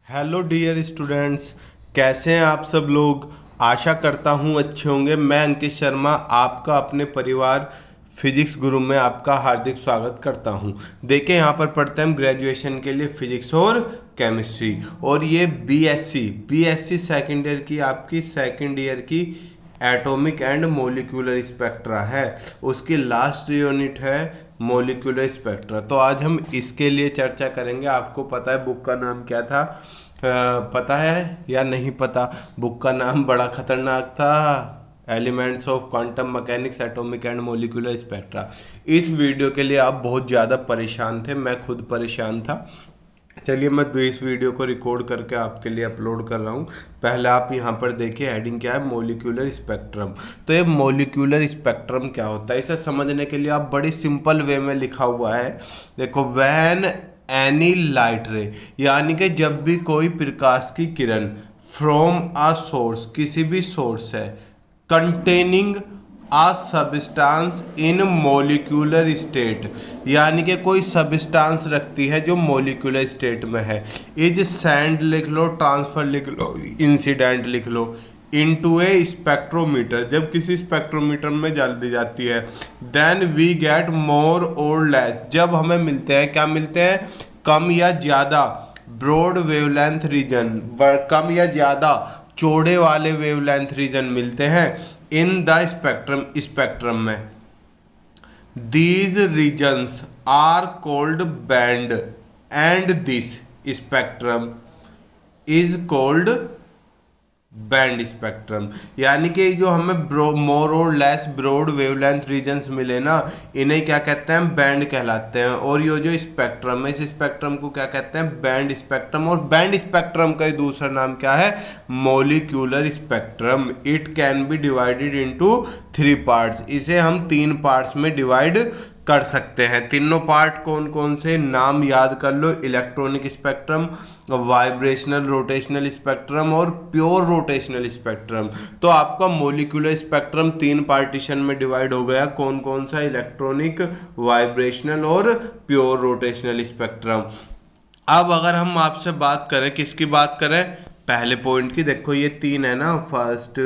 Hello dear students, कैसे हैं आप सब लोग। आशा करता हूं अच्छे होंगे। मैं अंकित शर्मा आपका अपने परिवार फिजिक्स गुरु में आपका हार्दिक स्वागत करता हूं। देखिए यहाँ पर पढ़ते हैं हम ग्रेजुएशन के लिए फिजिक्स और केमिस्ट्री, और ये बीएससी सेकेंड ईयर की आपकी सेकेंड ईयर की एटॉमिक एंड मोलिकुलर स्पेक्ट्रा है। उसकी लास्ट यूनिट है मोलिकुलर स्पेक्ट्रा। तो आज हम इसके लिए चर्चा करेंगे। आपको पता है बुक का नाम क्या था? पता है या नहीं पता? बुक का नाम बड़ा खतरनाक था, elements of quantum mechanics atomic and molecular spectra. इस वीडियो के लिए आप बहुत ज़्यादा परेशान थे, मैं खुद परेशान था। चलिए मैं इस वीडियो को रिकॉर्ड करके आपके लिए अपलोड कर रहा हूँ। पहले आप यहाँ पर देखिए, हेडिंग क्या है, मोलिकुलर स्पेक्ट्रम। तो ये मोलिकुलर स्पेक्ट्रम क्या होता है, इसे समझने के लिए आप बड़ी सिंपल वे में लिखा हुआ है। देखो, व्हेन एनी लाइट रे, यानी कि जब भी कोई प्रकाश की किरण फ्रॉम अ सोर्स, किसी भी सोर्स है, containing a substance in molecular state, यानी कि कोई सब्सटेंस रखती है जो मोलिकुलर स्टेट में है। इज सेंड लिख लो, ट्रांसफर लिख लो, इंसिडेंट लिख लो, इनटू ए स्पेक्ट्रोमीटर, जब किसी स्पेक्ट्रोमीटर में डाल दी जाती है। देन वी गेट मोर और लेस, जब हमें मिलते हैं, क्या मिलते हैं, कम या ज्यादा ब्रॉड वेवलेंथ रीजन, कम या ज्यादा चौड़े वाले वेवलेंथ रीजन मिलते हैं इन द स्पेक्ट्रम में। These regions are called band and this spectrum is called band spectrum. यानी कि जो हमें मोर और लेस ब्रॉड वेवलेंथ रीजन्स मिले ना, इन्हें क्या कहते हैं, बैंड कहलाते हैं। और ये जो स्पेक्ट्रम है, इस स्पेक्ट्रम को क्या कहते हैं, बैंड स्पेक्ट्रम। और बैंड स्पेक्ट्रम का दूसरा नाम क्या है, molecular spectrum. It can be divided into 3 parts, इसे हम 3 पार्ट्स में डिवाइड कर सकते हैं। तीनों पार्ट कौन कौन से, नाम याद कर लो, electronic spectrum, vibrational rotational spectrum और प्योर रोटेशनल स्पेक्ट्रम। तो आपका मोलिकुलर स्पेक्ट्रम 3 पार्टीशन में डिवाइड हो गया। कौन कौन सा, इलेक्ट्रॉनिक, वाइब्रेशनल और प्योर रोटेशनल स्पेक्ट्रम। अब अगर हम आपसे बात करें, किसकी बात करें, पहले पॉइंट की। देखो ये 3 है ना, first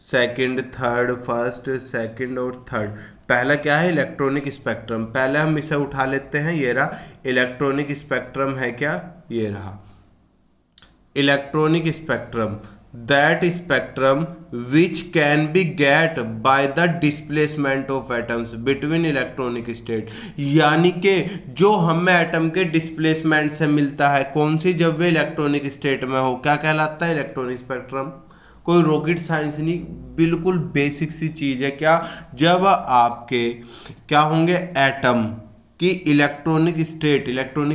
second third, first second और थर्ड। पहला क्या है, इलेक्ट्रॉनिक स्पेक्ट्रम। पहले हम इसे उठा लेते हैं, ये रहा इलेक्ट्रॉनिक स्पेक्ट्रम। है क्या, ये रहा electronic spectrum, that spectrum which can be get by the displacement of atoms between electronic state. यानी कि जो हमें एटम के डिस्प्लेसमेंट से मिलता है, कौन सी, जब वे इलेक्ट्रॉनिक स्टेट में हो, क्या कहलाता है, इलेक्ट्रॉनिक स्पेक्ट्रम। कोई रॉकेट साइंस नहीं, बिल्कुल बेसिक सी चीज है। क्या, जब आपके क्या होंगे, एटम कि इलेक्ट्रॉनिक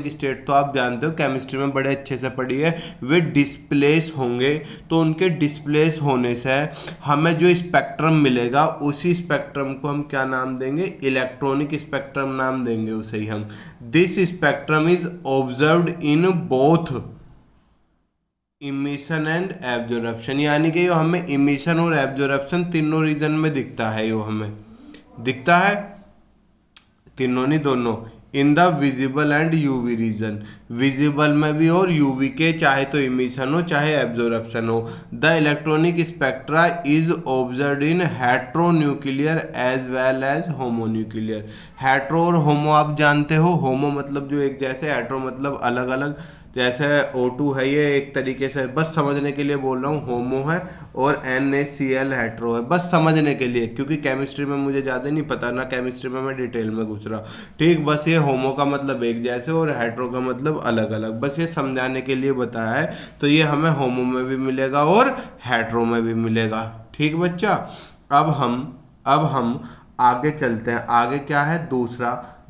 स्टेट तो आप जानते हो, केमिस्ट्री में बड़े अच्छे से पढ़ी है, वे डिस्प्लेस होंगे। तो उनके डिस्प्लेस होने से हमें जो स्पेक्ट्रम मिलेगा, उसी स्पेक्ट्रम को हम क्या नाम देंगे, इलेक्ट्रॉनिक स्पेक्ट्रम नाम देंगे उसे ही हम। This spectrum is observed in both emission and absorption, यानी कि यो हमें इमिशन और एब्जॉर्प्शन तीनों रीजन में दिखता है। यो हमें दिखता है, तीनों नहीं, दोनों, in the visible and UV region, visible में भी और यूवी के, चाहे तो इमिशन हो चाहे एब्जॉर्प्शन हो। The electronic spectra is observed in heteronuclear as well as homonuclear. Hetero और होमो आप जानते हो, होमो मतलब जो एक जैसे, हेट्रो मतलब अलग अलग। जैसे O2 है, ये एक तरीके से, बस समझने के लिए बोल रहा हूँ, होमो है, और NaCl हेट्रो है, बस समझने के लिए, क्योंकि केमिस्ट्री में मुझे ज़्यादा नहीं पता ना, केमिस्ट्री में मैं डिटेल में घुस रहा। ठीक, बस ये होमो का मतलब एक जैसे और हेट्रो का मतलब अलग अलग, बस ये समझाने के लिए बताया है। तो ये हमें होमो में भी मिलेगा और हेट्रो में भी मिलेगा। ठीक बच्चा, अब हम आगे चलते हैं। आगे क्या है,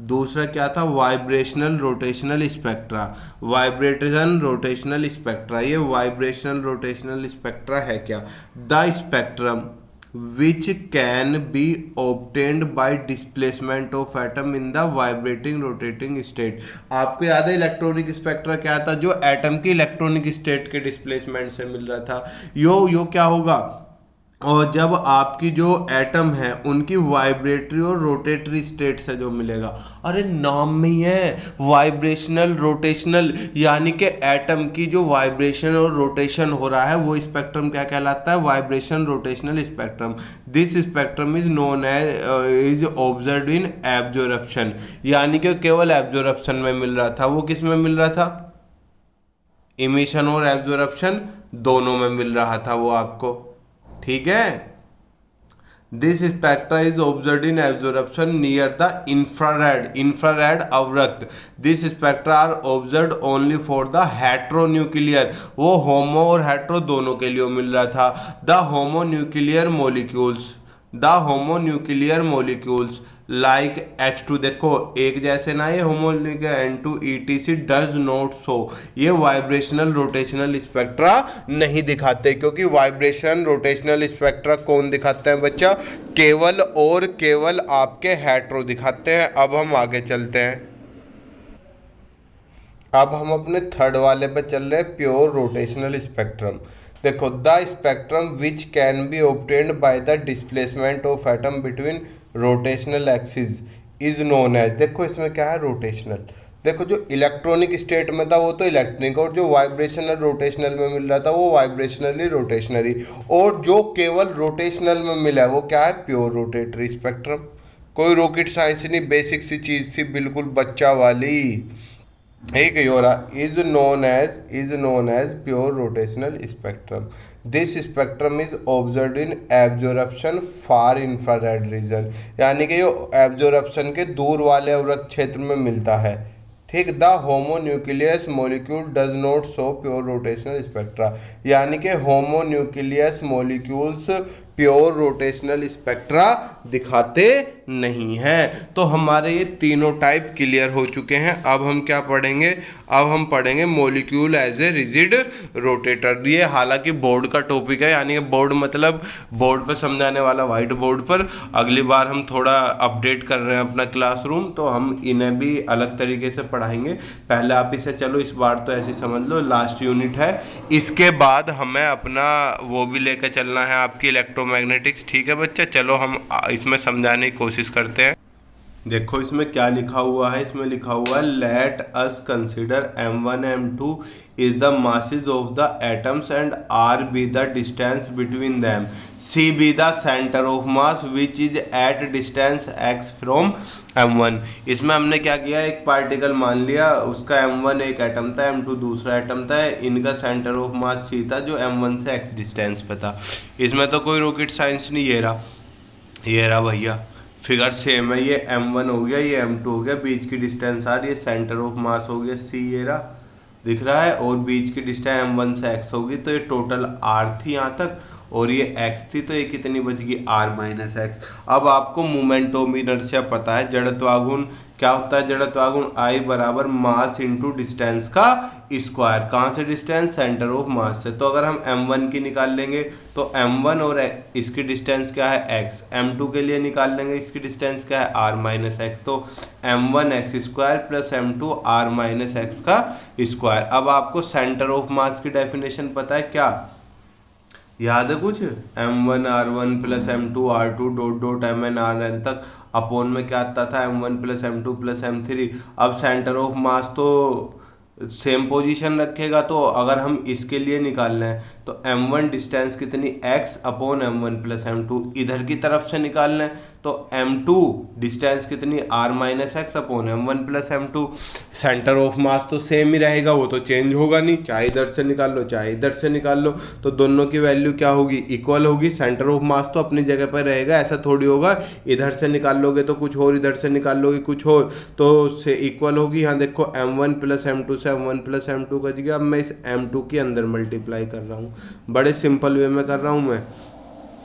दूसरा क्या था, vibrational rotational spectra. Vibration rotational spectra, ये वाइब्रेशनल रोटेशनल स्पेक्ट्रा है क्या, the spectrum which can be obtained by displacement of atom in the vibrating rotating state। आपको याद है इलेक्ट्रॉनिक स्पेक्ट्रा क्या था, जो एटम की इलेक्ट्रॉनिक स्टेट के डिस्प्लेसमेंट से मिल रहा था। यो क्या होगा, और जब आपकी जो एटम है उनकी वाइब्रेटरी और रोटेटरी स्टेट से जो मिलेगा, अरे नाम में ही है वाइब्रेशनल रोटेशनल, यानी कि एटम की जो वाइब्रेशन और रोटेशन हो रहा है वो स्पेक्ट्रम क्या कहलाता है, vibration rotational spectrum. This spectrum is known as is observe in absorption, यानी कि केवल एब्जॉर्प्शन में मिल रहा था। वो किस में मिल रहा था, इमिशन और एब्जॉर्प्शन दोनों में मिल रहा था वो आपको, ठीक है। This spectra is observe in absorption near the infrared अवरक्त। This spectra are observe only for the heteronuclear, वो होमो और हेट्रो दोनों के लिए मिल रहा था। The homonuclear molecules like H2, देखो एक जैसे ना ये homonuclear N2 ETC does not show, ये वाइब्रेशनल रोटेशनल स्पेक्ट्रा नहीं दिखाते, क्योंकि वाइब्रेशन रोटेशनल स्पेक्ट्रा कौन दिखाते हैं बच्चा, केवल और केवल आपके हेट्रो दिखाते हैं। अब हम आगे चलते हैं, अब हम अपने थर्ड वाले पे चल रहे हैं, प्योर रोटेशनल स्पेक्ट्रम। देखो, the spectrum which can be obtained by the displacement of atom between rotational axis is known as, देखो इसमें क्या है, रोटेशनल। देखो जो इलेक्ट्रॉनिक स्टेट में था वो तो इलेक्ट्रॉनिक, और जो वाइब्रेशनल रोटेशनल में मिल रहा था वो वाइब्रेशनली रोटेशनरी, और जो केवल रोटेशनल में मिला है वो क्या है, प्योर रोटेटरी स्पेक्ट्रम। कोई रॉकेट साइंस नहीं, बेसिक सी चीज थी बिल्कुल बच्चा वाली। एक योरा is known as pure rotational spectrum. This spectrum is observe in absorption far infrared region, यानी कि ये एब्जॉर्प्शन के दूर वाले अवरक्त क्षेत्र में मिलता है, ठीक। The homonucleus molecule does not show pure rotational spectra, यानी कि homonucleus molecules pure rotational spectra दिखाते नहीं हैं। तो हमारे ये तीनों टाइप क्लियर हो चुके हैं। अब हम क्या पढ़ेंगे, अब हम पढ़ेंगे molecule as a rigid rotator. ये हालांकि बोर्ड का टॉपिक है, यानी कि बोर्ड मतलब बोर्ड पर समझाने वाला व्हाइट बोर्ड पर। अगली बार हम थोड़ा अपडेट कर रहे हैं अपना क्लासरूम, तो हम इन्हें भी अलग तरीके से पढ़ाएंगे। पहले आप इसे चलो इस बार तो ऐसे समझ लो लास्ट यूनिट है, इसके बाद हमें अपना वो भी लेकर चलना है आपकी इलेक्ट्रोमैग्नेटिक्स, ठीक है बच्चा। चलो हम इसमें समझाने की कोशिश करते हैं। देखो इसमें क्या लिखा हुआ है, इसमें लिखा हुआ है let us consider m1 m2 is the masses of the atoms and r be the distance between them, c be the centre of mass which is at distance x from m1। इसमें हमने क्या किया, एक particle मान लिया, उसका m1 एक atom था, m2 दूसरा एटम था, इनका सेंटर ऑफ मास c था जो m1 से x डिस्टेंस पे था। इसमें तो कोई रॉकेट साइंस नहीं, ये रहा भैया फिगर सेम है, ये m1 हो गया, ये m2 हो गया, बीच की डिस्टेंस r, ये सेंटर ऑफ मास हो गया c, ये रहा दिख रहा है, और बीच की डिस्टेंस m1 से x होगी, तो ये टोटल r थी यहाँ तक, और ये x थी, तो ये कितनी बच गई r माइनस एक्स। अब आपको मोमेंट ऑफ इनर्शिया पता है, जड़त्वागुण क्या होता है, जड़त्वागुण I बराबर मास इंटू डिस्टेंस का स्क्वायर। कहाँ से डिस्टेंस, सेंटर ऑफ मास से। तो अगर हम m1 की निकाल लेंगे तो m1 और इसकी डिस्टेंस क्या है x, m2 के लिए निकाल लेंगे इसकी डिस्टेंस क्या है r माइनस एक्स, तो m1 x square plus m2 r minus x का स्क्वायर। अब आपको सेंटर ऑफ मास की डेफिनेशन पता है क्या, याद है कुछ, m1 r1 plus m2 r2 dot dot mn rn तक, अपोन में क्या आता था m1 plus m2 plus m3। अब सेंटर ऑफ मास तो सेम पोजीशन रखेगा, तो अगर हम इसके लिए निकालना है तो m1 डिस्टेंस कितनी x upon m1 plus m2, इधर की तरफ से निकालना है तो m2 डिस्टेंस कितनी r minus x upon m1 plus m2। Centre of mass तो सेम ही रहेगा, वो तो चेंज होगा नहीं, चाहे इधर से निकाल लो चाहे इधर से निकाल लो, तो दोनों की वैल्यू क्या होगी, इक्वल होगी। सेंटर ऑफ मास तो अपनी जगह पर रहेगा, ऐसा थोड़ी होगा इधर से निकाल लोगे तो कुछ और, इधर से निकाल लोगे कुछ और, तो से इक्वल होगी। यहाँ देखो m1 प्लस m2 से m1 प्लस m2 बच गया। अब मैं इस m2 के अंदर मल्टीप्लाई कर रहा हूँ, बड़े सिंपल वे में कर रहा हूँ मैं,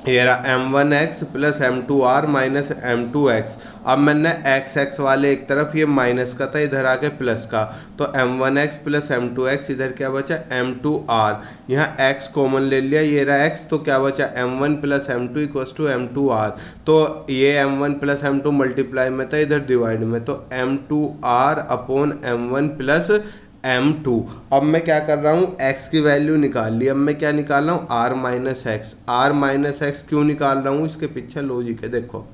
ये रहा m1x plus m2r minus m2x। अब मैंने x वाले एक तरफ ये माइनस का था, इधर आके प्लस का, तो m1x प्लस m2x, इधर क्या बचा m2r, यहाँ x कॉमन ले लिया, ये रहा x, तो क्या बचा m1 plus m2 equals to m2r। तो ये m1 प्लस m2 मल्टीप्लाई में था, इधर डिवाइड में, तो m2r upon m1 plus m2। अब मैं क्या कर रहा हूँ, x की वैल्यू निकाल ली। अब मैं क्या निकाल रहा हूँ, r minus x. r minus x क्यों निकाल रहा हूँ, इसके पीछे लॉजिक है। देखो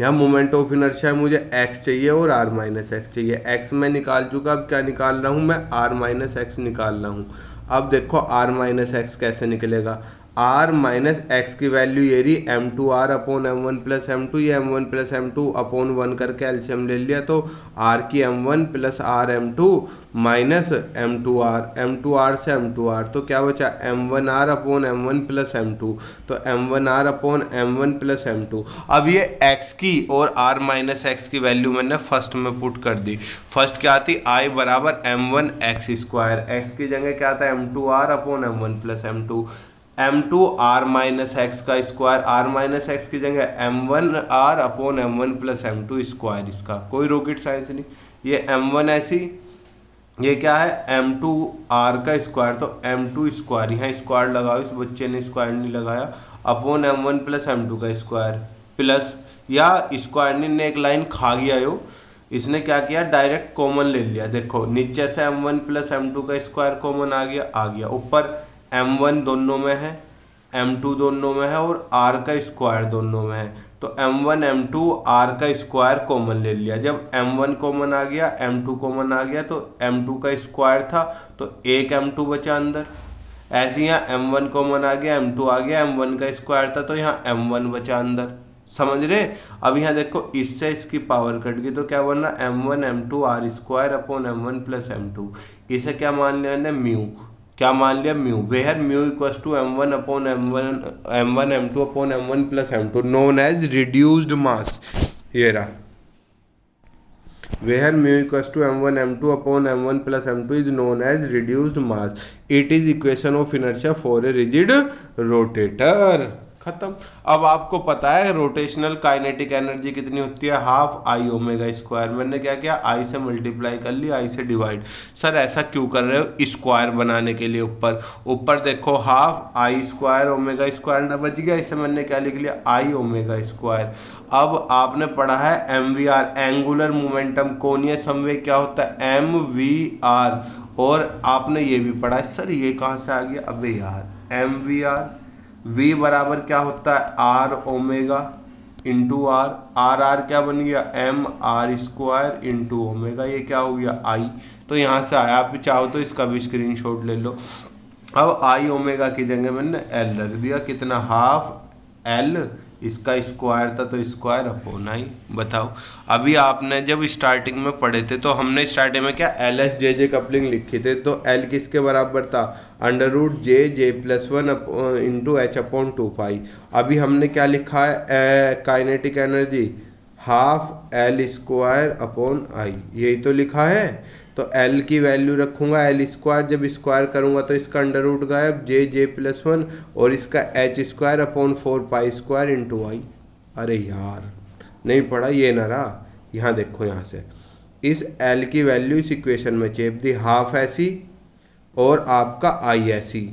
यहाँ मोमेंट ऑफ इनर्शिया मुझे x चाहिए और r माइनस एक्स चाहिए। x मैं निकाल चुका, अब क्या निकाल रहा हूँ मैं, r माइनस एक्स निकाल रहा हूँ। अब देखो r माइनस एक्स कैसे निकलेगा, r माइनस एक्स की वैल्यू ये रही m2r upon m1 plus m2। ये m1 प्लस m2 अपॉन 1 करके एलसीएम ले लिया, तो r की m1 plus r m2 minus m2r से m2r, तो क्या बचा m1r upon m1 plus m2। तो m1r upon m1 plus m2। अब ये x की और r माइनस एक्स की वैल्यू मैंने फर्स्ट में पुट कर दी। फर्स्ट क्या आती, i बराबर m1 एक्स स्क्वायर, x की जगह क्या आता है m2r upon m1 plus m2। m2 r minus x का स्क्वायर, r माइनस एक्स की जगह m1r upon m1 plus m2 square. इसका कोई रॉकेट साइंस नहीं, ये m1 ऐसी, ये क्या है m2r का स्क्वायर, तो m2 स्क्वायर, यहाँ स्क्वायर लगाओ, इस बच्चे ने स्क्वायर नहीं लगाया, अपॉन m1 प्लस m2 का स्क्वायर प्लस, या स्क्वायर ने एक लाइन खा गया यो, इसने क्या किया डायरेक्ट कॉमन ले लिया। देखो नीचे से m1 प्लस m2 का स्क्वायर कॉमन आ गया, ऊपर m1 दोनों में है, m2 दोनों में है और r का स्क्वायर दोनों में है, तो m1 m2 r का स्क्वायर कॉमन ले लिया। जब m1 कॉमन आ गया, m2 कॉमन आ गया, तो m2 का स्क्वायर था तो एक m2 बचा अंदर। ऐसे यहाँ m1 कॉमन आ गया, m2 आ गया, m1 का स्क्वायर था तो यहाँ m1 बचा अंदर। समझ रहे। अब यहाँ देखो इससे इसकी पावर कट गई तो क्या बनना, m1 m2 r square upon m1 plus m2। इसे क्या मान लिया हमने, म्यू। क्या मान लिया, mu. Where mu equal to m1 upon m1 m2 upon m1 plus m2 known as reduced mass. ये रहा, where mu equal to m1 m2 upon m1 plus m2 is known as reduced mass. It is equation of inertia for a rigid rotator. खत्म। अब आपको पता है rotational kinetic energy कितनी होती है, हाफ आई ओमेगा स्क्वायर। मैंने क्या किया, आई से मल्टीप्लाई कर ली, आई से डिवाइड। सर ऐसा क्यों कर रहे हो, स्क्वायर बनाने के लिए। ऊपर देखो half I square omega square ना बच गया, इसे मैंने क्या लिख लिया, आई ओमेगा स्क्वायर। अब आपने पढ़ा है M V R, angular momentum कोणीय संवेग क्या होता है, एम वी आर। और आपने ये भी पढ़ा है, सर ये कहाँ से आ गया, अबे यार एम वी आर, v बराबर क्या होता है R omega into R. R क्या बन गया, M R square into omega, ये क्या हो गया आई। तो यहाँ से आया, आप चाहो तो इसका भी स्क्रीनशॉट ले लो। अब आई ओमेगा की जगह मैंने एल रख दिया, कितना हाफ एल, इसका स्क्वायर था तो स्क्वायर अपॉन आई। बताओ अभी आपने जब स्टार्टिंग में पढ़े थे तो हमने स्टार्टिंग में क्या एल एस जे जे कपलिंग लिखी थी, तो एल किसके बराबर था, अंडर रूट जे जे प्लस 1 इंटू एच अपॉन 2 पाई। अभी हमने क्या लिखा है, kinetic energy half L square upon I, यही तो लिखा है। तो L की वैल्यू रखूंगा एल स्क्वायर, जब स्क्वायर करूंगा तो इसका अंडर रूट गायब, जे जे प्लस 1 और इसका H square upon 4 pi square into I. अरे यार नहीं पढ़ा, ये ना रहा। यहाँ देखो, यहाँ से इस L की वैल्यू इस इक्वेशन में चेप दी, हाफ ऐसी और आपका आई ऐसी,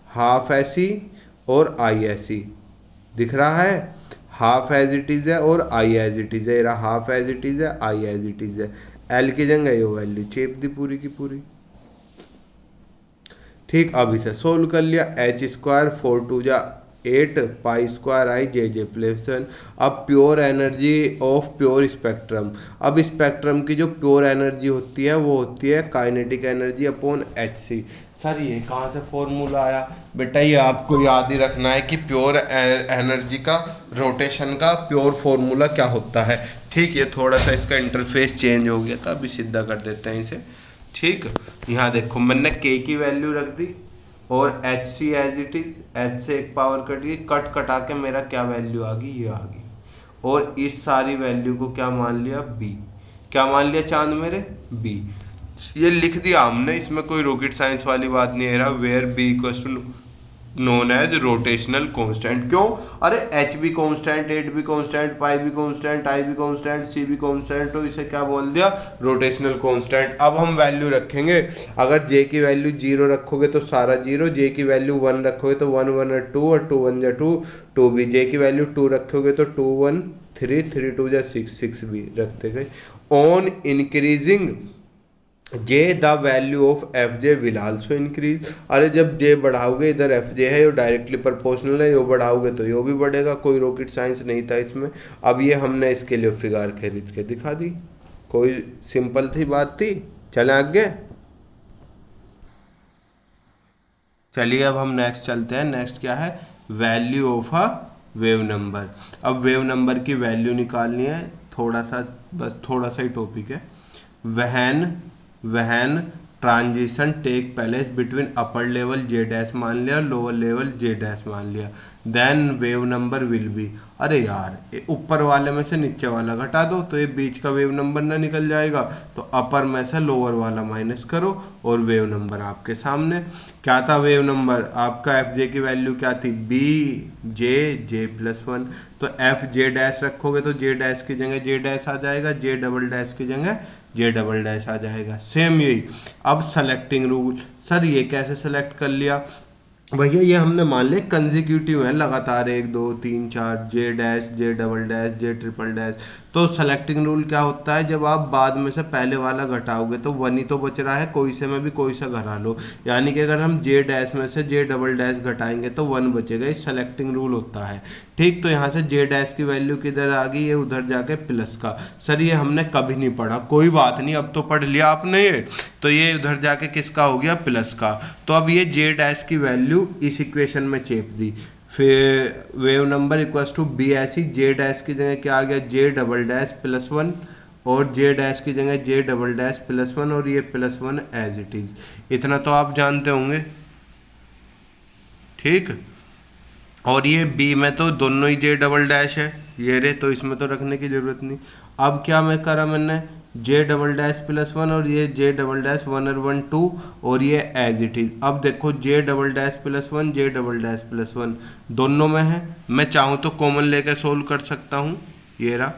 हाफ ऐसी और आई ऐसी, दिख रहा है, हाफ एज इट इज है और आई एज इट इज है। रहा हाफ एज इट इज है, आई एज इट इज है, एल की जगह ये वैल्यू चेप दी पूरी की पूरी। ठीक, अब इसे सोल्व कर लिया, एच स्क्वायर 4 2 जा 8 पाई स्क्वायर आई जे जे प्लस 1। अब pure energy of pure spectrum. अब स्पेक्ट्रम की जो प्योर एनर्जी होती है वो होती है kinetic energy upon H C. Sir ये कहाँ से फॉर्मूला आया, बेटा ये आपको याद ही रखना है कि प्योर एनर्जी का रोटेशन का प्योर फॉर्मूला क्या होता है। ठीक, ये थोड़ा सा इसका इंटरफेस चेंज हो गया था, अभी सीधा कर देते हैं इसे। ठीक, यहाँ देखो मैंने के की वैल्यू रख दी और H C as it is, H से एक पावर कट गई, कटा के मेरा क्या वैल्यू आ गई, ये आ गई। और इस सारी वैल्यू को क्या मान लिया, बी। क्या मान लिया चांद मेरे, बी। ये लिख दिया हमने, इसमें कोई रॉकेट साइंस वाली बात नहीं है। Where B equals to known as rotational constant. क्यों, अरे एच भी कांस्टेंट, एट भी कांस्टेंट, पाई भी कांस्टेंट, आई भी कांस्टेंट, सी भी कांस्टेंट, तो इसे क्या बोल दिया, रोटेशनल कांस्टेंट। अब हम वैल्यू रखेंगे, अगर जे की वैल्यू 0 रखोगे तो सारा 0, जे की वैल्यू 1 रखोगे तो 1 1 और 2 और 2 1 जा 2, 2 भी, जे की वैल्यू 2 रखोगे तो 2 1 3 3 2 जा 6 6 भी रखते गए। On increasing J the value of F J will also increase. अरे जब जे बढ़ाओगे, इधर एफ जे है, ये डायरेक्टली प्रोपोर्शनल है, यो बढ़ाओगे तो यो भी बढ़ेगा, कोई रॉकेट साइंस नहीं था इसमें। अब ये हमने इसके लिए फिगर खरीद के दिखा दी, कोई सिंपल थी बात थी। चलें आगे। चलिए अब हम नेक्स्ट चलते हैं। नेक्स्ट क्या है, value of a wave number. अब वेव नंबर की वैल्यू निकालनी है, थोड़ा सा, बस थोड़ा सा ही टॉपिक है। When when transition take place between upper level J dash मान लिया और लोअर लेवल जे डैश मान लिया, then wave number will be. अरे यार, ऊपर वाले में से नीचे वाला घटा दो तो ये बीच का वेव नंबर ना निकल जाएगा, तो अपर में से लोअर वाला माइनस करो और वेव नंबर आपके सामने। क्या था वेव नंबर आपका, एफ जे की वैल्यू क्या थी, बी जे प्लस वन। तो एफ जे डैश रखोगे तो जे डैश की जगह जे डैश आ जाएगा, जे डबल डैश की जगह जे डबल डैश आ जाएगा। सेम यही। अब सेलेक्टिंग रूल, सर ये कैसे सेलेक्ट कर लिया, भैया ये हमने मान लिया कंजिक्यूटिव है लगातार, 1 2 3 4, जे डैश जे डबल डैश जे ट्रिपल डैश। तो सेलेक्टिंग रूल क्या होता है, जब आप बाद में से पहले वाला घटाओगे तो वन ही तो बच रहा है, कोई से में भी कोई सा घटा लो। यानी कि अगर हम जे डैश में से जे डबल डैश घटाएंगे तो वन बचेगा, ये सेलेक्टिंग रूल होता है। ठीक, तो यहाँ से जे डैश की वैल्यू किधर आ गई, ये उधर जाके प्लस का। सर ये हमने कभी नहीं पढ़ा, कोई बात नहीं, अब तो पढ़ लिया आपने ये। तो ये उधर जाके किसका हो गया, प्लस का। तो अब ये जे डैश की वैल्यू इस इक्वेशन में चेप दी, फिर wave number equals to B ऐसी, जे डैश की जगह क्या आ गया, J double dash plus one, और जे डैश की जगह J double dash plus one, और ये plus one as it is. इतना तो आप जानते होंगे। ठीक, और ये बी में तो दोनों ही जे डबल डैश है, ये रे, तो इसमें तो रखने की जरूरत नहीं। अब क्या मैं करा मैंने, जे डबल डैश प्लस वन और ये जे डबल डैश वन और वन टू, और ये एज इट इज। अब देखो जे डबल डैश प्लस वन जे डबल डैश प्लस वन दोनों में है, मैं चाहूँ तो कॉमन लेकर सोल्व कर सकता हूँ। ये रहा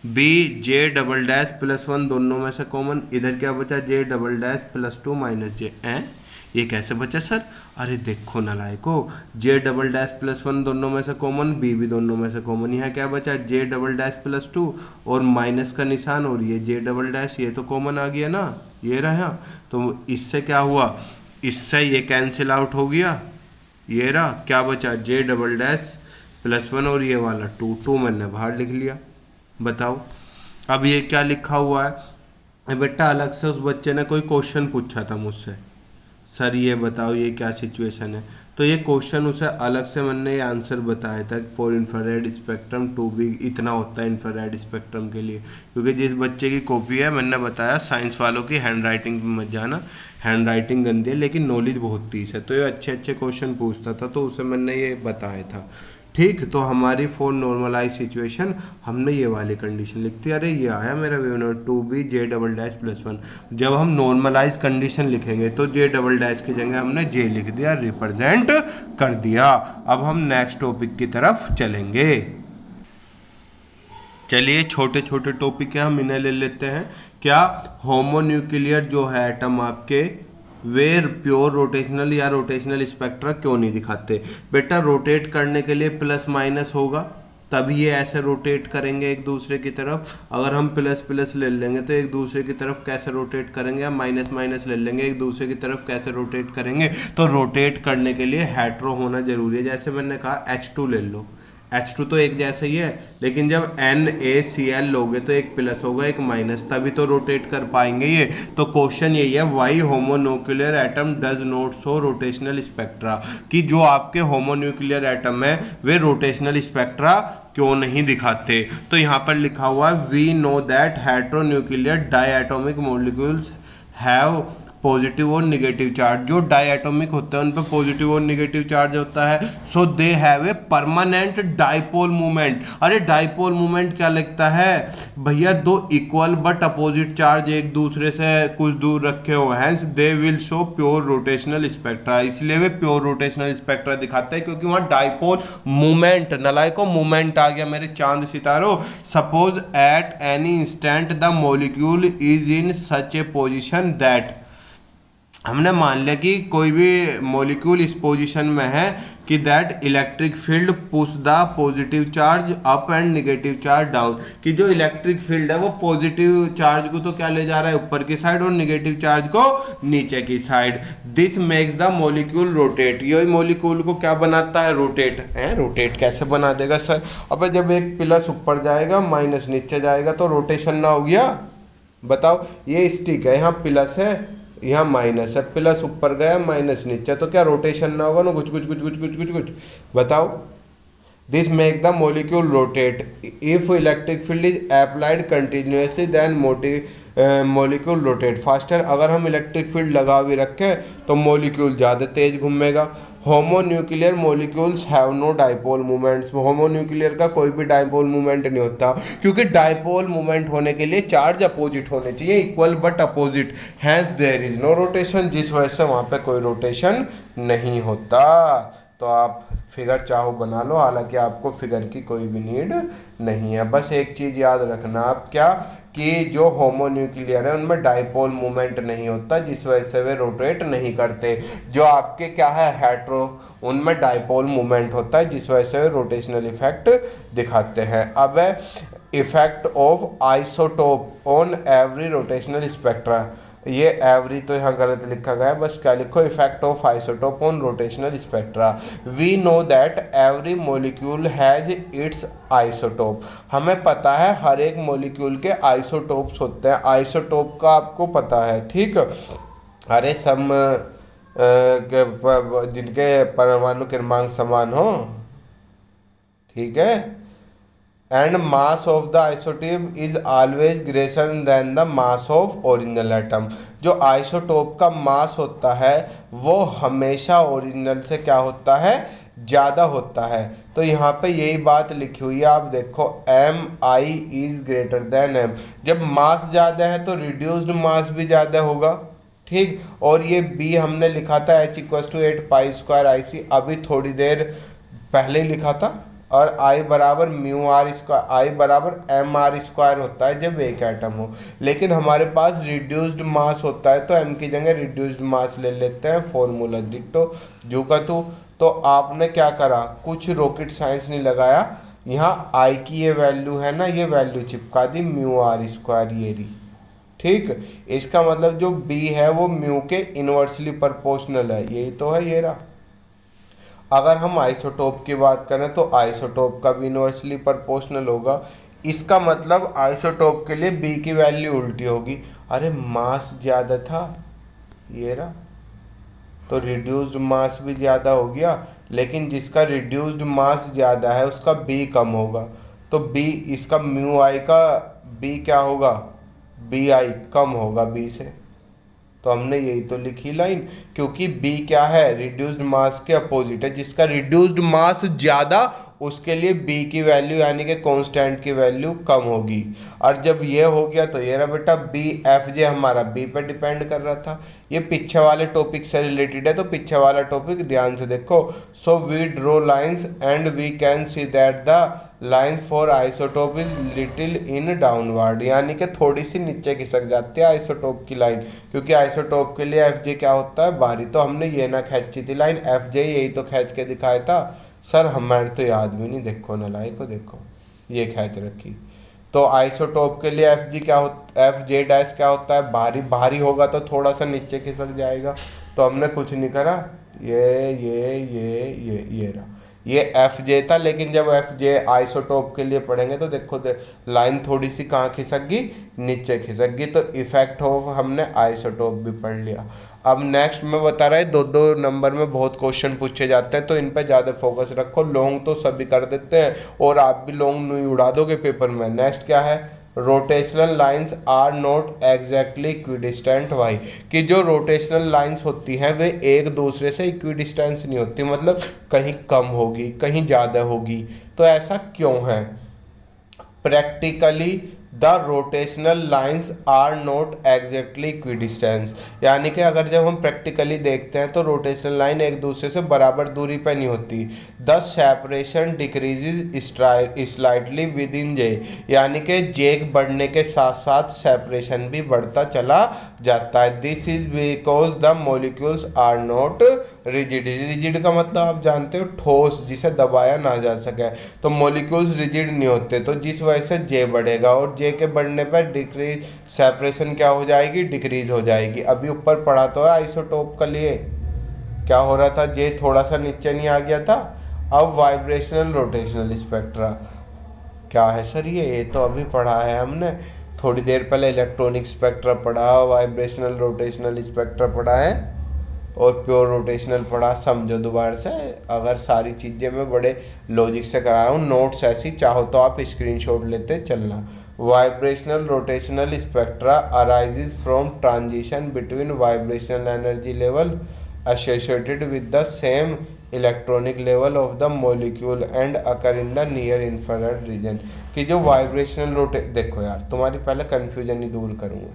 B J double dash plus one दोनों में से कॉमन, इधर क्या बचा, J double dash plus two minus J. ये कैसे बचा सर, अरे देखो नालायको, J double dash plus one दोनों में से कॉमन, बी भी दोनों में से कॉमन, यहाँ क्या बचा, J double dash plus to और माइनस का निशान, और ये जे डबल डैश, ये तो कॉमन आ गया ना, ये रहा। तो इससे क्या हुआ, इससे ये कैंसिल आउट हो गया, ये रहा, क्या बचा, J double dash plus one और ये वाला टू, टू मैंने बाहर लिख लिया। बताओ अब ये क्या लिखा हुआ है, बेटा अलग से उस बच्चे ने कोई क्वेश्चन पूछा था मुझसे, सर ये बताओ ये क्या सिचुएशन है, तो ये क्वेश्चन उसे अलग से मैंने ये आंसर बताया था, for infrared spectrum to be इतना होता है इंफ्रारेड स्पेक्ट्रम के लिए। क्योंकि जिस बच्चे की कॉपी है, मैंने बताया साइंस वालों की हैंड राइटिंग में मत जाना, हैंड राइटिंग गंदी है लेकिन नॉलेज बहुत तेज है, तो ये अच्छे अच्छे क्वेश्चन पूछता था, तो उसे मैंने ये बताया था। ठीक, तो हमारी फॉर नॉर्मलाइज सिचुएशन हमने ये वाली कंडीशन लिख दी, अरे ये आया मेरा wave number to be J double dash plus one. जब हम नॉर्मलाइज कंडीशन लिखेंगे तो जे डबल डैश की जगह हमने जे लिख दिया, रिप्रेजेंट कर दिया। अब हम नेक्स्ट टॉपिक की तरफ चलेंगे। चलिए छोटे छोटे टॉपिक है, हम इन्हें ले लेते हैं। क्या होमोन्यूक्लियर जो है एटम आपके, वेर प्योर रोटेशनल या रोटेशनल स्पेक्ट्रा क्यों नहीं दिखाते, बेटा रोटेट करने के लिए प्लस माइनस होगा, तभी ये ऐसे रोटेट करेंगे एक दूसरे की तरफ। अगर हम प्लस प्लस ले लेंगे तो एक दूसरे की तरफ कैसे रोटेट करेंगे, हम माइनस माइनस ले लेंगे एक दूसरे की तरफ कैसे रोटेट करेंगे। तो रोटेट करने के लिए हेट्रो होना जरूरी है। जैसे मैंने कहा H2 ले लो, H2 तो एक जैसा ही है, लेकिन जब NaCl लोगे तो एक प्लस होगा एक माइनस, तभी तो रोटेट कर पाएंगे ये। तो क्वेश्चन यही है, why homonuclear atom does not show rotational spectra, कि जो आपके होमोन्यूक्लियर एटम है वे रोटेशनल स्पेक्ट्रा क्यों नहीं दिखाते। तो यहाँ पर लिखा हुआ है, we know that heteronuclear diatomic molecules have positive और निगेटिव चार्ज। जो डायटोमिक होते हैं उन पर पॉजिटिव और निगेटिव चार्ज होता है, so they have a permanent dipole movement. अरे डाइपोल मूवमेंट क्या लगता है भैया, दो इक्वल बट अपोजिट चार्ज एक दूसरे से कुछ दूर रखे हो, hence they will show pure rotational spectra, इसलिए वे प्योर रोटेशनल स्पेक्ट्रा दिखाते हैं क्योंकि वहां डाइपोल मूवमेंट, नलायको मूवमेंट आ गया मेरे चांद सितारों। Suppose at any instant the molecule is in such a position that, हमने मान लिया कि कोई भी मॉलिक्यूल इस पोजीशन में है कि that electric field push the positive charge up and negative charge down, कि जो इलेक्ट्रिक फील्ड है वो पॉजिटिव चार्ज को तो क्या ले जा रहा है, ऊपर की साइड, और नेगेटिव चार्ज को नीचे की side. This makes the molecule rotate, ये मॉलिक्यूल को क्या बनाता है, रोटेट है। रोटेट कैसे बना देगा सर? अब जब एक प्लस ऊपर जाएगा माइनस नीचे जाएगा तो रोटेशन ना हो गया? बताओ, ये स्टिक है, यहाँ प्लस है यहाँ माइनस है, प्लस ऊपर गया माइनस नीचे, तो क्या रोटेशन ना होगा ना, कुछ कुछ कुछ कुछ कुछ कुछ कुछ। बताओ, this make the molecule rotate if electric field is applied continuously then molecule rotate faster. अगर हम इलेक्ट्रिक फील्ड लगा भी रखें तो मोलिक्यूल ज़्यादा तेज घूमेगा। Homonuclear molecules have no dipole movements, homonuclear का कोई भी डाइपोल मूवमेंट नहीं होता, क्योंकि डाइपोल मूवमेंट होने के लिए चार्ज अपोजिट होने चाहिए, equal but opposite, hence there is no rotation, जिस वजह से वहाँ पे कोई रोटेशन नहीं होता। तो आप फिगर चाहो बना लो, हालांकि आपको फिगर की कोई भी नीड नहीं है। बस एक चीज़ याद रखना आप, क्या कि जो होमोन्यूक्लियर है उनमें डाइपोल मूवमेंट नहीं होता, जिस वजह से वे रोटेट नहीं करते। जो आपके क्या है, हेट्रो, उनमें डाइपोल मूवमेंट होता है, जिस वजह से वे रोटेशनल इफेक्ट दिखाते हैं। अब effect of isotope on every rotational spectra, ये एवरी तो यहाँ गलत लिखा गया है, बस क्या लिखो, effect of isotope on rotational spectra. We know that every molecule has its isotope, हमें पता है हर एक मॉलिक्यूल के आइसोटोप्स होते हैं। आइसोटोप का आपको पता है, ठीक। अरे सम जिनके परमाणु क्रमांक समान हो, ठीक है। And mass of the isotope is always greater than the mass of original atom, जो आइसोटोप का मास होता है वो हमेशा ओरिजिनल से क्या होता है, ज़्यादा होता है। तो यहाँ पे यही बात लिखी हुई है, आप देखो, M I is greater than M, जब मास ज़्यादा है तो रिड्यूस्ड मास भी ज़्यादा होगा, ठीक। और ये बी हमने लिखा था H equal to 8 pi square I C, अभी थोड़ी देर पहले ही लिखा था। और आई बराबर म्यू आर स्क्वायर, आई बराबर एम आर स्क्वायर होता है जब एक एटम हो, लेकिन हमारे पास रिड्यूस्ड मास होता है तो एम की जगह रिड्यूस्ड मास ले लेते हैं, फॉर्मूला डिट्टो जो का तो आपने क्या करा, कुछ रॉकेट साइंस नहीं लगाया, यहाँ आई की ये वैल्यू है ना, ये वैल्यू चिपका दी म्यू आर स्क्वायर, ये रही, ठीक। इसका मतलब जो बी है वो म्यू के इनवर्सली प्रोपोर्शनल है, यही तो है, ये रहा। अगर हम आइसोटोप की बात करें तो आइसोटोप का भी इनवर्सली प्रोपोर्शनल होगा, इसका मतलब आइसोटोप के लिए बी की वैल्यू उल्टी होगी। अरे मास ज़्यादा था, ये रहा, तो रिड्यूस्ड मास भी ज़्यादा हो गया, लेकिन जिसका रिड्यूस्ड मास ज़्यादा है उसका बी कम होगा, तो बी, इसका म्यू आई का बी क्या होगा, बी आई कम होगा बी से। तो हमने यही तो लिखी लाइन, क्योंकि B क्या है, रिड्यूस्ड मास के अपोजिट है, जिसका रिड्यूस्ड मास ज़्यादा उसके लिए B की वैल्यू यानी कि कांस्टेंट की वैल्यू कम होगी। और जब ये हो गया तो ये रहा बेटा B, एफ जे हमारा B पे डिपेंड कर रहा था। ये पीछे वाले टॉपिक से रिलेटेड है, तो पीछे वाला टॉपिक ध्यान से देखो। So we draw lines and we can see that the lines for isotope is little in downward, यानी कि थोड़ी सी नीचे खिसक जाती है आइसोटोप की लाइन, क्योंकि आइसोटोप के लिए एफ जे क्या होता है, बाहरी। तो हमने ये ना खींची थी लाइन, एफ जे यही तो खींच के दिखाया था सर, हमारे तो याद भी नहीं, देखो नालायक को, देखो ये खींच रखी। तो आइसोटोप के लिए एफ जी क्या होता, एफ जे डैश क्या होता है, भारी, भारी होगा तो थोड़ा सा नीचे खिसक जाएगा। तो हमने कुछ नहीं करा, ये रहा, ये एफ जे था, लेकिन जब एफ जे आइसोटोप के लिए पढ़ेंगे तो देखो लाइन थोड़ी सी कहाँ खिसक गई, नीचे खिसक गई। तो इफेक्ट ऑफ हमने आइसोटोप भी पढ़ लिया। अब नेक्स्ट में बता रहा है, दो दो नंबर में बहुत क्वेश्चन पूछे जाते हैं, तो इन पर ज़्यादा फोकस रखो। लॉन्ग तो सभी कर देते हैं और आप भी लॉन्ग नहीं उड़ा दोगे पेपर में। नेक्स्ट क्या है, rotational lines are not exactly equidistant. Why, कि जो रोटेशनल लाइंस होती हैं वे एक दूसरे से इक्विडिस्टेंस नहीं होती, मतलब कहीं कम होगी कहीं ज़्यादा होगी। तो ऐसा क्यों है? Practically the rotational lines are not exactly equidistance. यानी कि अगर जब हम प्रैक्टिकली देखते हैं तो रोटेशनल लाइन एक दूसरे से बराबर दूरी पर नहीं होती। The separation decreases slightly with in J. यानी कि जे बढ़ने के साथ साथ सेपरेशन भी बढ़ता चला जाता है। This is because the molecules are not rigid. Rigid का मतलब आप जानते हो ठोस, जिसे दबाया ना जा सके। तो मॉलिक्यूल्स रिजिड नहीं होते, तो जिस वजह से जे बढ़ेगा, और जे के बढ़ने पर डिक्रीज सेपरेशन क्या हो जाएगी, डिक्रीज हो जाएगी। अभी ऊपर पढ़ा तो है आइसोटोप के लिए क्या हो रहा था, जे थोड़ा सा नीचे नहीं आ गया था। अब वाइब्रेशनल रोटेशनल स्पेक्ट्रा क्या है सर, ये तो अभी पढ़ा है हमने थोड़ी देर पहले। इलेक्ट्रॉनिक स्पेक्ट्रा पढ़ा, वाइब्रेशनल रोटेशनल स्पेक्ट्रा पढ़ा है, और प्योर रोटेशनल पढ़ा। समझो दोबारा से, अगर सारी चीज़ें मैं बड़े लॉजिक से करा रहा हूँ। नोट्स ऐसी चाहो तो आप स्क्रीनशॉट लेते चलना। Vibrational rotational spectra arises from transition between vibrational energy level associated with the same electronic level of the molecule and occur in the near infrared region। कि जो वाइब्रेशनल देखो यार, तुम्हारी पहले कन्फ्यूजन ही दूर करूँगा।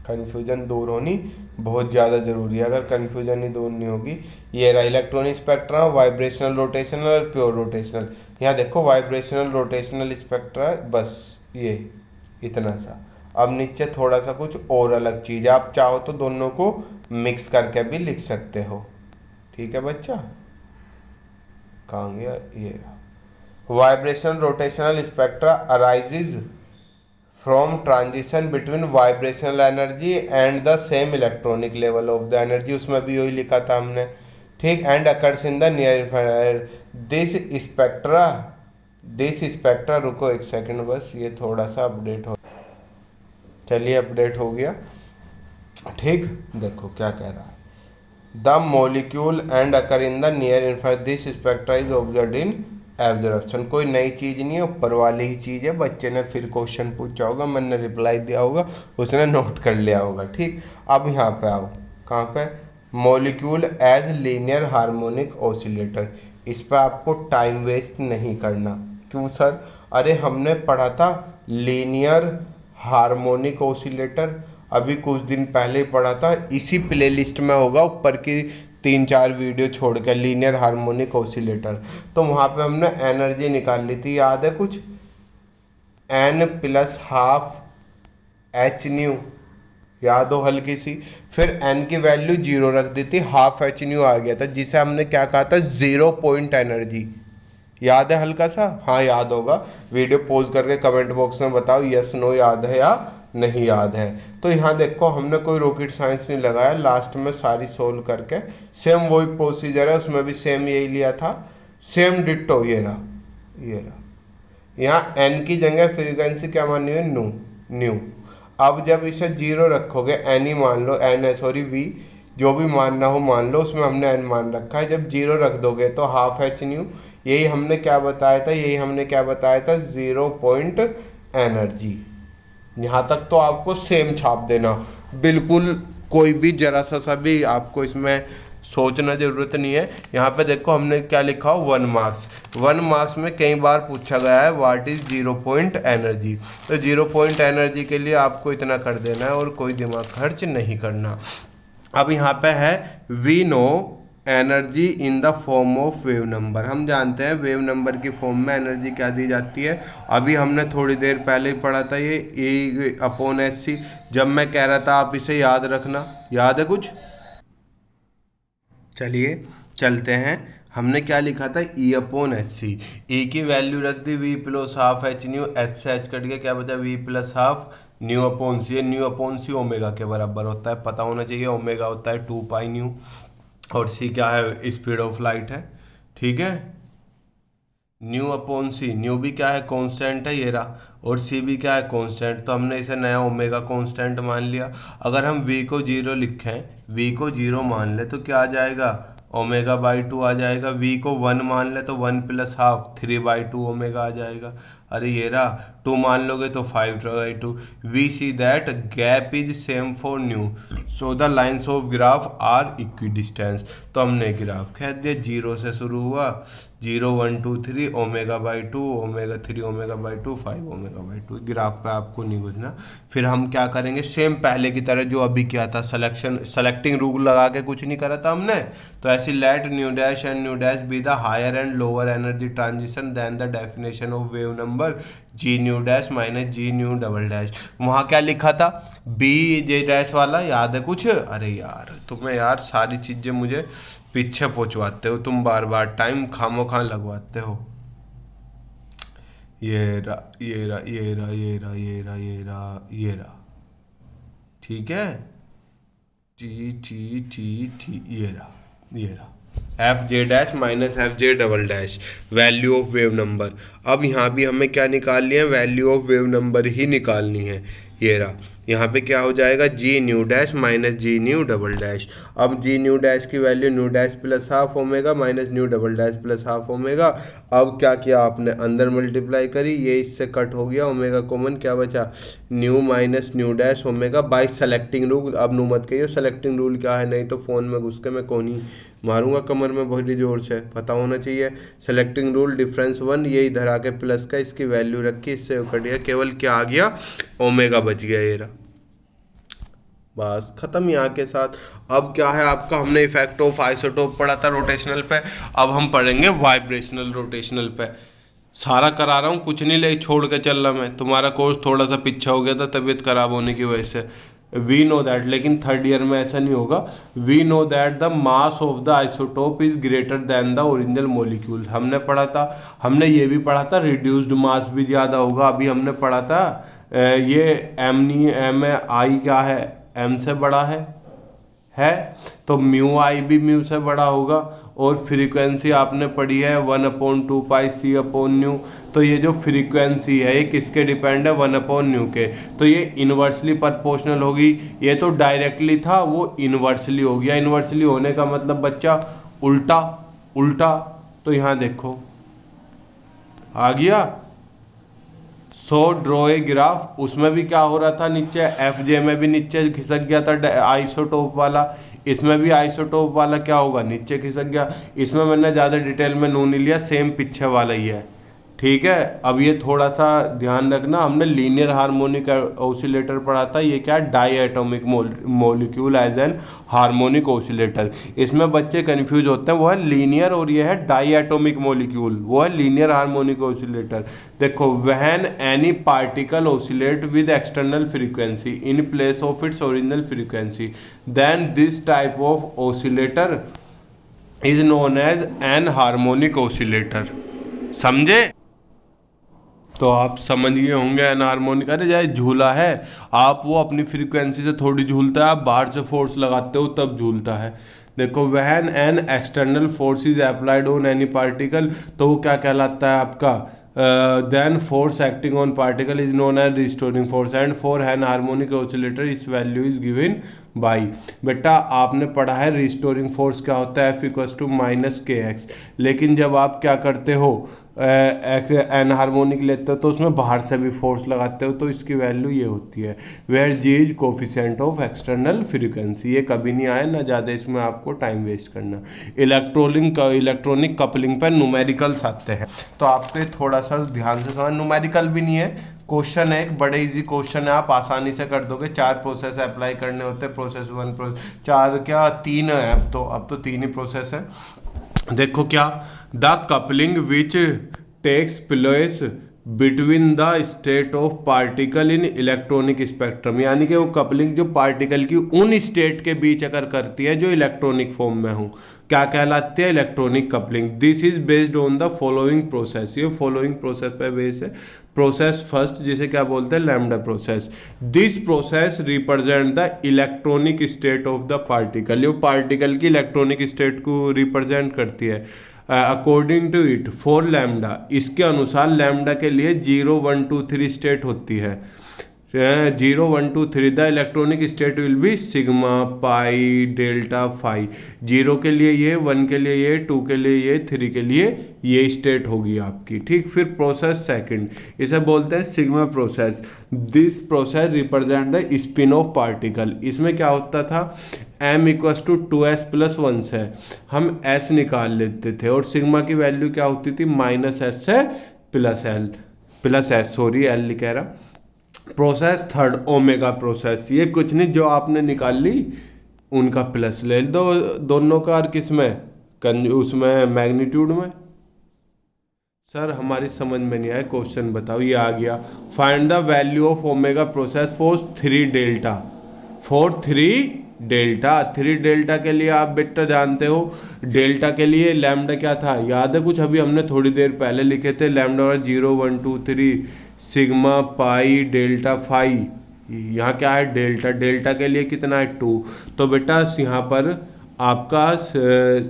कन्फ्यूजन दूर होनी बहुत ज़्यादा ज़रूरी है। अगर कन्फ्यूजन ही दूर नहीं होगी, ये रहा इलेक्ट्रॉनिक स्पेक्ट्रा, वाइब्रेशनल रोटेशनल और प्योर रोटेशनल। यहाँ देखो वाइब्रेशनल रोटेशनल स्पेक्ट्रा, बस ये इतना सा। अब नीचे थोड़ा सा कुछ और अलग चीज़ है, आप चाहो तो दोनों को मिक्स करके भी लिख सकते हो। ठीक है बच्चा, कहाँ गया ये। Vibrational rotational spectra arises from transition between vibrational energy and the same electronic level of the energy, उसमें भी वही लिखा था हमने। ठीक, and occurs in the near infrared. This spectra रुको एक सेकंड बस, ये थोड़ा सा अपडेट हो, चलिए अपडेट हो गया। ठीक, देखो क्या कह रहा है। The molecule and occur in the near infrared, this spectra is observed in absorption. कोई नई चीज़ नहीं है, ऊपर वाली ही चीज़ है। बच्चे ने फिर क्वेश्चन पूछा होगा, मैंने रिप्लाई दिया होगा, उसने नोट कर लिया होगा। ठीक, अब यहाँ पे आओ, कहाँ पे, molecule as linear harmonic oscillator. इस पर आपको टाइम वेस्ट नहीं करना। क्यों सर, अरे हमने पढ़ा था लीनियर हार्मोनिक ऑसिलेटर, अभी कुछ दिन पहले ही पढ़ा था। इसी प्लेलिस्ट में होगा, ऊपर की 3-4 वीडियो छोड़ के, लीनियर हार्मोनिक ऑसिलेटर। तो वहाँ पे हमने एनर्जी निकाल ली थी, याद है कुछ, n plus half H new, याद हो हल्की सी। फिर n की वैल्यू 0 रख दी थी, हाफ एच न्यू आ गया था, जिसे हमने क्या कहा था, 0 पॉइंट एनर्जी। याद है हल्का सा, हाँ याद होगा। वीडियो पॉज करके कमेंट बॉक्स में बताओ यस नो याद है या नहीं याद है। तो यहाँ देखो हमने कोई रॉकेट साइंस नहीं लगाया, लास्ट में सारी सोल्व करके सेम वही प्रोसीजर है, उसमें भी सेम यही लिया था, सेम डिट्टो। ये रहा यहाँ n की जगह फ्रीक्वेंसी क्या मानी है, न्यू। अब जब इसे 0 रखोगे, एन ही मान लो, v, जो भी मानना हो मान लो, उसमें हमने n मान रखा है। जब 0 रख दोगे तो हाफ एच न्यू, यही हमने क्या बताया था, 0 पॉइंट एनर्जी। यहाँ तक तो आपको सेम छाप देना, बिल्कुल कोई भी जरा सा भी आपको इसमें सोचना जरूरत नहीं है। यहाँ पे देखो हमने क्या लिखा हो, 1 मार्क्स। 1 मार्क्स में कई बार पूछा गया है व्हाट इज 0 पॉइंट एनर्जी। तो 0 पॉइंट एनर्जी के लिए आपको इतना कर देना है और कोई दिमाग खर्च नहीं करना। अब यहाँ पे है we know energy in the form of wave number. हम जानते हैं वेव नंबर की फॉर्म में एनर्जी क्या दी जाती है। अभी हमने थोड़ी देर पहले ही पढ़ा था ये E/hc। जब मैं कह रहा था आप इसे याद रखना, याद है कुछ, चलिए चलते हैं। हमने क्या लिखा था, E/hc। E की वैल्यू रख दी v plus half H nu, H से एच कट गया, क्या बचा v plus half nu upon C. Nu upon C omega के बराबर होता है, पता होना चाहिए। ओमेगा होता है 2 पाई न्यू, और सी क्या है, स्पीड ऑफ लाइट है। ठीक है, न्यू अपॉन सी, न्यू भी क्या है, कांस्टेंट है ये रहा, और सी भी क्या है, कांस्टेंट। तो हमने इसे नया ओमेगा कांस्टेंट मान लिया। अगर हम v को 0 लिखें, v को 0 मान ले तो क्या आ जाएगा, ओमेगा/2 आ जाएगा। v को 1 मान ले तो 1 प्लस हाफ 3/2 ओमेगा आ जाएगा। अरे ये रहा, 2 मान लोगे तो 5/2। We see that gap is same for nu, so the lines of graph are equidistance. तो हमने ग्राफ कह दिया, 0 से शुरू हुआ 0 1 2 3 ω/2 ω3 ω/2 5 ω/2। ग्राफ पे आपको नहीं बुझना। फिर हम क्या करेंगे, सेम पहले की तरह जो अभी किया था, सेलेक्टिंग रूल लगा के कुछ नहीं करा था हमने। तो ऐसी let nu dash and nu dash be the higher and lower energy transition then the definition of wave number G nu dash minus G nu double dash. वहाँ क्या लिखा था, बी जे डैश वाला याद है कुछ? अरे यार तुम्हें यार सारी चीज़ें मुझे पीछे पहुंचवाते हो तुम, बार बार टाइम खामोखा लगवाते हो। ये रहा ये रहा ये रहा ये रहा ये रहा ये रहा ये रहा, ठीक है। टी टी टी टी ये रहा F J dash minus F J double dash, value of wave number. अब यहाँ भी हमें क्या निकालनी है, वैल्यू ऑफ वेव नंबर ही निकालनी है। ये रहा, यहाँ पे क्या हो जाएगा, जी nu dash minus G nu double dash. अब जी न्यू डैश की value new dash plus half omega minus new double dash plus half omega. अब क्या किया आपने, अंदर मल्टीप्लाई करी, ये इससे कट हो गया, ओमेगा कॉमन, क्या बचा, new minus new dash omega by selecting rule. अब नु मत कहिए सेलेक्टिंग रूल क्या है, नहीं तो फ़ोन में घुस के मैं कोनी मारूंगा कमर में बहुत जोर से, पता होना चाहिए। सेलेक्टिंग रूल डिफरेंस 1, ये इधर आके प्लस का, इसकी वैल्यू रखी, इससे कट गया, केवल क्या आ गया, ओमेगा बच गया। ये रहा, बस खत्म यहाँ के साथ। अब क्या है आपका, हमने इफेक्ट ऑफ आइसोटोप पढ़ा था रोटेशनल पे, अब हम पढ़ेंगे वाइब्रेशनल रोटेशनल पे। सारा करा रहा हूँ, कुछ नहीं ले छोड़ के चल रहा मैं, तुम्हारा कोर्स थोड़ा सा पीछा हो गया था तबीयत खराब होने की वजह से। वी नो दैट, लेकिन थर्ड ईयर में ऐसा नहीं होगा। We know that the mass of the isotope is greater than the original molecule, हमने पढ़ा था। हमने ये भी पढ़ा था रिड्यूस्ड मास भी ज़्यादा होगा, अभी हमने पढ़ा था ये एम आई क्या है, एम से बड़ा है तो म्यू आई भी म्यू से बड़ा होगा। और फ्रीक्वेंसी आपने पढ़ी है 1/2πc/न्यू, तो ये जो फ्रीक्वेंसी है ये किसके डिपेंड है, 1/न्यू के। तो ये इन्वर्सली प्रोपोर्शनल होगी, ये तो डायरेक्टली था वो इन्वर्सली हो गया। इन्वर्सली होने का मतलब बच्चा उल्टा उल्टा, तो यहाँ देखो आ गया। सो ड्रॉ ए ग्राफ, उसमें भी क्या हो रहा था, नीचे एफ जे में भी नीचे खिसक गया था आइसोटोप वाला, इसमें भी आइसोटोप वाला क्या होगा, नीचे खिसक गया। इसमें मैंने ज़्यादा डिटेल में नहीं लिया, सेम पीछे वाला ही है, ठीक है। अब ये थोड़ा सा ध्यान रखना, हमने लीनियर हार्मोनिक ऑसिलेटर पढ़ा था, ये क्या है, diatomic molecule as anharmonic oscillator. इसमें बच्चे कंफ्यूज होते हैं, वो है लीनियर और ये है डाई एटोमिक मॉलिक्यूल, वो है लीनियर हार्मोनिक ऑसिलेटर। देखो, when any particle oscillate with external frequency in place of its original frequency, then this type of oscillator is known as anharmonic oscillator. समझे? तो आप समझ गए होंगे एनहार्मोनिक, अरे जाए झूला है, आप वो अपनी फ्रीक्वेंसी से थोड़ी झूलता है, आप बाहर से फोर्स लगाते हो तब झूलता है। देखो, when an external force is applied on any particle, तो वो क्या कहलाता है आपका, then force acting on particle is known as restoring force, and for anharmonic oscillator this value is given by. बेटा आपने पढ़ा है रिस्टोरिंग फोर्स क्या होता है, F=-kx, लेकिन जब आप क्या करते हो, एन हार्मोनिक लेते हो तो उसमें बाहर से भी फोर्स लगाते हो, तो इसकी वैल्यू ये होती है, where G is coefficient of external frequency. ये कभी नहीं आया ना, ज़्यादा इसमें आपको टाइम वेस्ट करना। इलेक्ट्रॉनिक कपलिंग पर न्यूमेरिकल्स आते हैं, तो आपके थोड़ा सा ध्यान से समझ, न्यूमेरिकल भी नहीं है, क्वेश्चन है, एक बड़े इजी क्वेश्चन है, आप आसानी से कर दोगे। 4 प्रोसेस अप्लाई करने होते हैं, प्रोसेस 1 प्रोसेस 4 क्या 3 है, अब तो 3 ही प्रोसेस है। देखो क्या, the coupling which takes place between the state of particle in electronic spectrum, यानी कि वो कपलिंग जो पार्टिकल की उन स्टेट के बीच अगर करती है जो इलेक्ट्रॉनिक फॉर्म में हो, क्या कहलाती है, electronic coupling. This is based on the following process, ये फॉलोइंग प्रोसेस पे बेस है। प्रोसेस फर्स्ट, जिसे क्या बोलते हैं, lambda process. This process represent the electronic state of the particle, ये पार्टिकल की इलेक्ट्रॉनिक स्टेट को रिप्रेजेंट करती है। According to it for lambda, इसके अनुसार लैम्डा के लिए 0 1 2 3 स्टेट होती है। 0 1 2 3 the electronic state will be sigma pi delta phi. 0 के लिए ये, 1 के लिए ये, 2 के लिए ये, 3 के लिए ये स्टेट होगी आपकी। ठीक, फिर प्रोसेस सेकंड, इसे बोलते हैं sigma process. This process represent the spin off particle. इसमें क्या होता था, m equals to 2s plus 1 से हम s निकाल लेते थे और सिग्मा की वैल्यू क्या होती थी, -s से प्लस s, सॉरी l कह रहा। प्रोसेस थर्ड ओमेगा प्रोसेस, ये कुछ नहीं, जो आपने निकाल ली उनका प्लस ले दो दोनों का, और किस में, उसमें मैग्नीट्यूड में। सर हमारी समझ में नहीं आया, क्वेश्चन बताओ। ये आ गया, find the value of omega process for 3 delta. 3 delta के लिए आप बेटा जानते हो, डेल्टा के लिए लैम्डा क्या था, याद है कुछ, अभी हमने थोड़ी देर पहले लिखे थे, लैम्डा और 0 1 2 3 सिग्मा पाई डेल्टा फाई। यहाँ क्या है, डेल्टा, डेल्टा के लिए कितना है 2, तो बेटा यहाँ पर आपका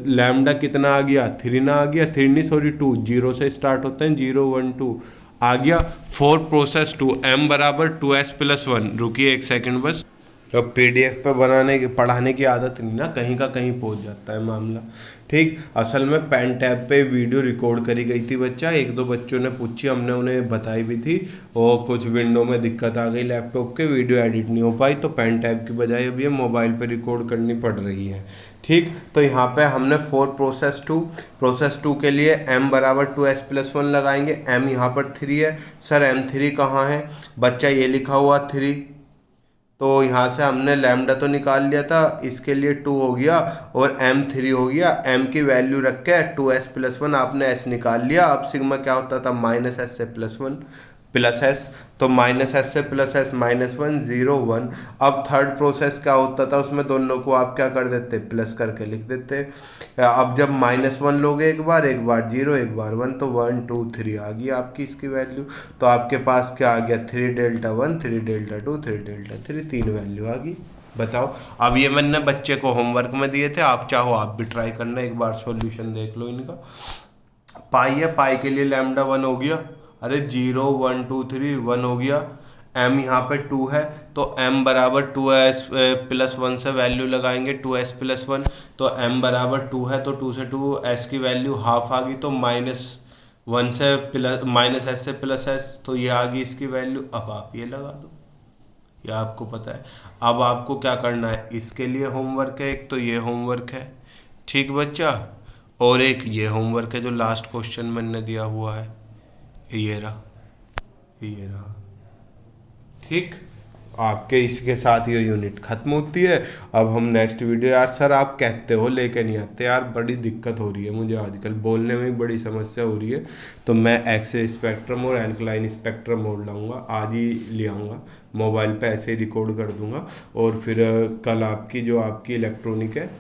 लैम्डा कितना आ गया, 3 ना आ गया, 3 नहीं सॉरी 2, 0 से स्टार्ट होते हैं, 0 1 2 आ गया। 4 प्रोसेस 2 m बराबर 2s प्लस 1। रुकिए एक सेकंड बस, तो पीडीएफ पे बनाने की पढ़ाने की आदत नहीं ना, कहीं का कहीं पहुंच जाता है मामला। ठीक, असल में पेन टैब पे वीडियो रिकॉर्ड करी गई थी बच्चा, एक दो बच्चों ने पूछी, हमने उन्हें बताई भी थी, और कुछ विंडो में दिक्कत आ गई लैपटॉप के, वीडियो एडिट नहीं हो पाई, तो पेन टैब की बजाय अभी मोबाइल पे रिकॉर्ड करनी पड़ रही है। ठीक, तो यहाँ पे हमने 4 प्रोसेस 2 के लिए m बराबर 2s प्लस 1 लगाएंगे। m यहाँ पर 3 है, सर m3 कहाँ है बच्चा, ये लिखा हुआ 3, तो यहाँ से हमने लैम्डा तो निकाल लिया था, इसके लिए 2 हो गया और m 3 हो गया। m की वैल्यू रख के 2s प्लस 1 आपने s निकाल लिया। अब सिग्मा क्या होता था, -s से प्लस 1 प्लस s, तो -s से प्लस s -1 0 1। अब थर्ड प्रोसेस क्या होता था, उसमें दोनों को आप क्या कर देते, प्लस करके लिख देते। अब जब -1 लोगे एक बार 0 एक बार 1, तो 1 2 3 आ गई आपकी इसकी वैल्यू। तो आपके पास क्या आ गया, 3 डेल्टा 1 3 डेल्टा 2 3 डेल्टा 3, 3 वैल्यू आ गई। बताओ, अब ये मैंने बच्चे को होमवर्क में दिए थे, आप चाहो आप भी ट्राई करना, एक बार सॉल्यूशन देख लो इनका। पाई है, पाई के लिए लैम्डा 1 हो गया, अरे 0 1 2 3 1 हो गया। m यहाँ पे 2 है, तो m बराबर 2s प्लस 1 से वैल्यू लगाएंगे 2s प्लस 1, तो m बराबर 2 है, तो 2 से 2 s की वैल्यू हाफ आ गई, तो -1 से प्लस -s से प्लस s, तो ये आ गई इसकी वैल्यू। अब आप ये लगा दो, ये आपको पता है। अब आपको क्या करना है, इसके लिए होमवर्क है एक, तो ये होमवर्क है, ठीक बच्चा, और एक ये होमवर्क है जो लास्ट क्वेश्चन मैंने दिया हुआ है, ये रहा, ये रहा। ठीक, आपके इसके साथ ये यूनिट खत्म होती है। अब हम नेक्स्ट वीडियो, यार सर आप कहते हो लेके नहीं आते, यार बड़ी दिक्कत हो रही है मुझे आजकल, बोलने में बड़ी समस्या हो रही है, तो मैं एक्स-रे स्पेक्ट्रम और एल्कलाइन स्पेक्ट्रम मोड लाऊंगा, आज ही ले आऊँगा, मोबाइल पे ऐसे ही रिकॉर्ड कर दूंगा, और फिर कल आपकी जो आपकी इलेक्ट्रॉनिक है,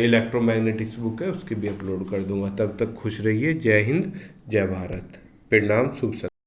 इलेक्ट्रोमैग्नेटिक्स बुक है, उसकी भी अपलोड कर दूंगा। तब तक खुश रहिए, जय हिंद जय भारत, प्रणाम, शुभ संध्या।